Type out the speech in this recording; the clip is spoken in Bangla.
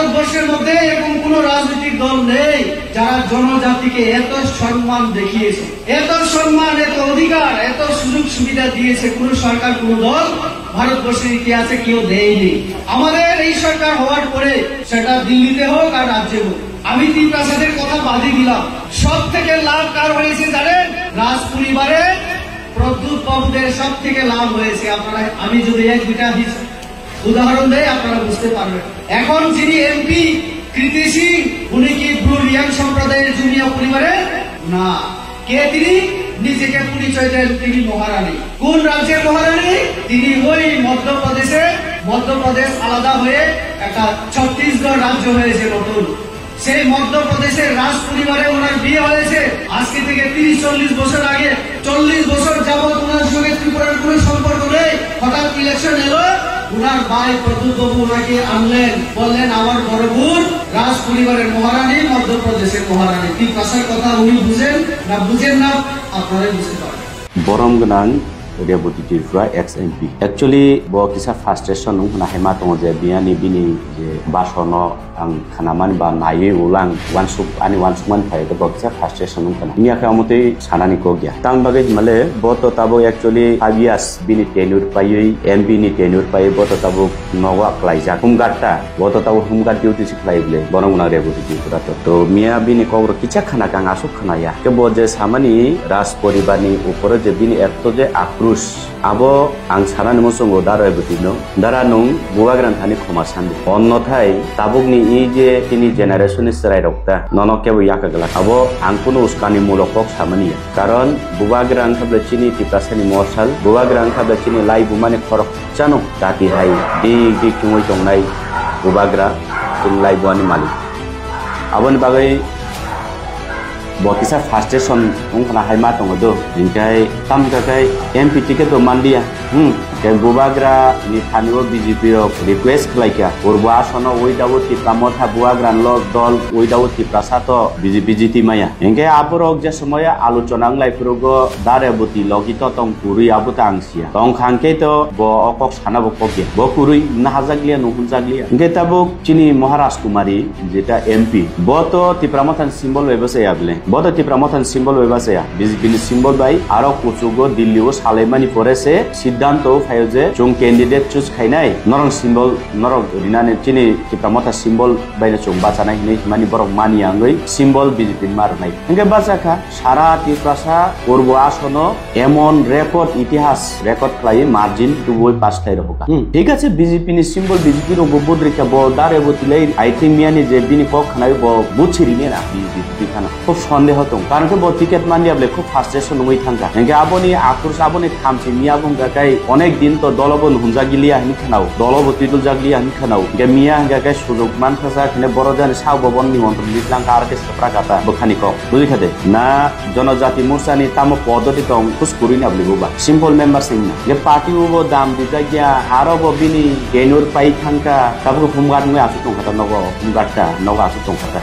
ভারতবর্ষের মধ্যে এরকম কোন রাজনৈতিক দল নেই যারা জনজাতিকে এত সম্মান দেখিয়েছে, এত সম্মান, এত অধিকার, এত সুযোগ সুবিধা দিয়েছে। কোন সরকার, কোন দল ভারতবর্ষের ইতিহাসে কেউ দেয়নি। আমাদের এই সরকার হওয়ার পরে, সেটা দিল্লিতে হোক আর রাজ্যে হোক, আমি তিন প্রাসাদের কথা বাদে দিলাম, সব থেকে লাভ কার হয়েছে জানেন? রাজ পরিবারে প্রদ্যুৎ বাবুদের সব থেকে লাভ হয়েছে। আপনারা, আমি যদি এক দুটা উদাহরণ দেয় আপনারা বুঝতে পারবেন। এখন যিনি এমপি কৃতি সিং, উনি কি ব্লু রিয়াং সম্প্রদায়ের জুনিয়া পরিবারে না? কে তিনি? নিজেকে পরিচয় দেন তিনি মহারানী। কোন রাজ্যের মহারানী? তিনি ওই মধ্যপ্রদেশ আলাদা হয়ে একটা ছত্তিশগড় রাজ্য হয়েছে নতুন। সেই মধ্যপ্রদেশের রাজ পরিবারে ওনার বিয়ে হয়েছে। আজকে থেকে 30-40 বছর আগে, 40 বছর যাবৎ ওনার সঙ্গে ত্রিপুরার কোন সম্পর্ক নেই। হঠাৎ ইলেকশন এলো, ওনার ভাই প্রদ্যুৎ বাবু ওনাকে আনলেন, বললেন আমার বড় বোন রাজ পরিবারের মহারানী, মধ্যপ্রদেশের মহারানী। তিন ভাষার কথা উনি বুঝেন না বুঝেন না আপনারাই বুঝতে পারবেন। বরম গনাং Rebati Tripura ex MP actually ব কিসা ফ্রাস্ট্রেশন নুনা হেমা দङ যে बियानि बिनि जे बासन आं खानामान बा नायै उलां वानसुक आनि वानसुकमान फाय द बक्सा फ्रास्ट्रेशन नुना निया खामते सानानि को गया तां बागै माले बतो ताबो एक्चुअली 5 years बिनि टेन्युर पायै एमपी नि टेन्युर पायै बतो ताबो नवा क्लाइजा हुमगाटा बतो ताबो हुमगाट डिउटि सिखलाइबले बरंगना रेबतী ত্রিপুরা तो मिया बिनि कौर किचा खाना गां आसुक खानाया के ब जे सामानि राज परिवारनि ऊपर जे बिनि एत्तो जे आक्रुश abo ang saran mo songo daro ebutino dara nung buwagran thani khoma sandi onnothai tabukni i je tini generation serai rokta nono kebo yakagala abo ang kuno uskani mulokok samania karon buwagran khable chini tiprasani morsal buwagran khable chini lai bumane khorok chano dati hai di chungoi tongnai buwagra tin lai buani malik abon bagai bokisa frustration ungkana haima tongodo ingkai tam kakai MP ticket to mandia ke buwagra ni thanio BJP ro request khlaika urba sono without ti pramotha buwagra lo dol without ti prasato BJP jiti maya ingkai aborok je samoya alochona nglai purogo dareboti logito tong puri abuta angsia tong khangke to bo okok sana bokokya bo puri na hajaglia no hunjaglia ingkai tabuk chini Maharaj Kumari jeta MP bo to ti pramothan symbol website able বড় ত্রিপুরামথান সিম্বল হইবাছে বিজেপি সিম্বল বাই আরো কুচুগো দিল্লিও সালাইমানি পরেছে সিদ্ধান্ত ফাইল যে জং ক্যান্ডিডেট চুজ খাইনাই নরং সিম্বল নরং রিনানে চিনি ত্রিপুরামথা সিম্বল বাইনে চং বাঁচানাই নেই মানি বড় মানি আঙ্গই সিম্বল বিজেপি মারনাই এঙ্গে বাঁচাখা সারা ত্রিপুরাসা পূর্ব আসন এমন রেকর্ড ইতিহাস রেকর্ড খাই মার্জিন টুবই পাঁচটাই রহকা ঠিক আছে বিজেপি নি সিম্বল বিজেপি র ববুদ্রিকা ব দারে বতিলাই আই থিং মিয়ানি যে বিনি কক খানাই ব বুছিরিনে না বিজেপি খানা খুব সন্দেহ দं কারণ ব টিকেট মানিয়াবলে খুব ফ্রাস্ট্রেশন নই থাকা এঙ্গে আবনি আক্রোশ আবনি খামছি মিয়া বুঙ্গাকাই অনেক দিন তো দলবন হুনজাগিলিয়া হিনি খানাও দলবতি দুলজাগলিয়া হিনি খানাও গে মিয়া হাঙ্গাকাই সুযোগ মানখাসা খানে বড় জানি সাউ ববন নিমন্ত্রণ লিখলাং কারকে সপ্রা কাতা বখানি ক বুঝি খাদে না জনজাতি মোর্চানি তামো পদ্ধতি দं খুশকুরি নাবলি বুবা সিম্পল মেম্বার সিং না গে পার্টি উবো দাম দিজাগিয়া আরো ববিনি গেনুর পাই থাঙ্কা তাবো হুমগাট মুই আসু দं খাতা নগো হুমগাটটা নগো আসু দं খাতা